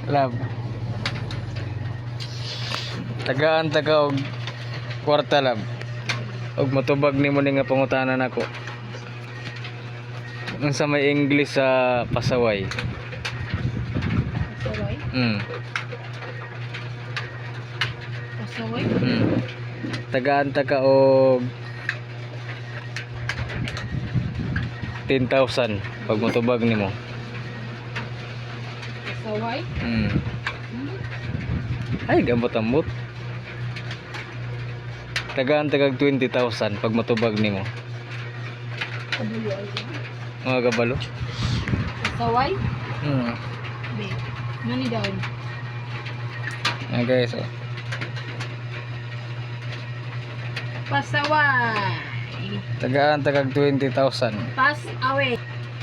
Lab. Tagaan taga og kwarta lab. Og matubag nimo ni nga pangutanan nako. Unsa may English sa pasaway? Pasaway? Pasaway? Tagaan taga og 10,000 pag matubag nimo. Pasaway? Ay, gambot-ambot. Tagaan tagag 20,000 pag matubag nimo. Kabulo ay. Mga kabalo. Pasaway? Be. Nani daw? Okay, so Pasaway. tagaan tagag 20,000. Pass away.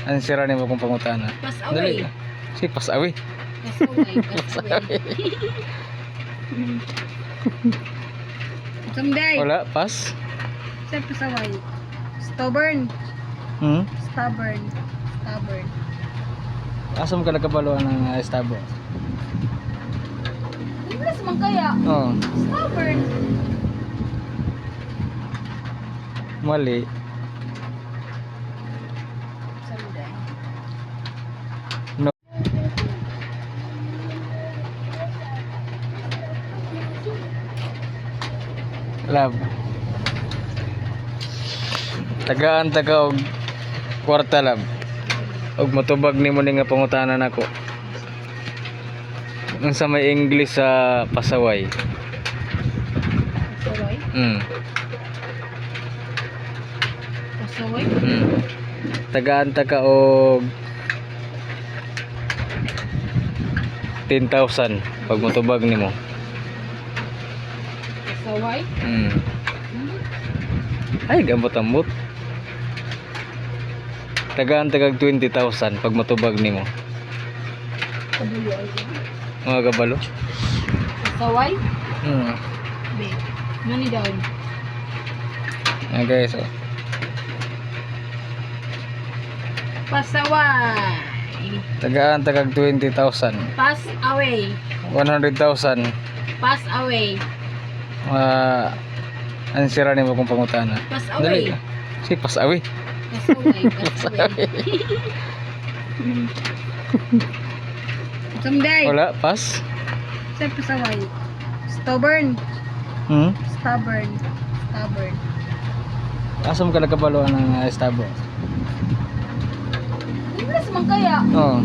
Ano sira nimo kung pangutana? Pass away. Si pass away. Pass away. Pass away. Someday. Wala, pass. Sa pasaway. Stubborn. Stubborn. Stubborn. Asam ka nagkabalo ng estabo? English man kaya. Oh, Stubborn. mali. Someday. No. Lab. Tagaan taga og kwarta lab. Og matubag nimo ni nga pangutanan nako. Unsa may English sa pasaway? Pasaway? Pasaway? Tagaan taga og 10,000 pag matubag nimo. Pasaway? Ay, gambot-ambot. Tagaan tagag 20,000 pag matubag nimo. Kabulo ay. Mga kabalo. Pasaway? Be. Nani daw? Okay, so Pasaway. tagaan tagag 20,000. Pass away. 100,000. Pass away. Ano sira nimo kung pangutana? Pass away. Si pass away. Pass away. Pass away. Someday. Wala, pass. Sa pasaway. Stubborn. Stubborn. Stubborn. Asam ka nagkabalo ng estabo? English man kaya. Oh.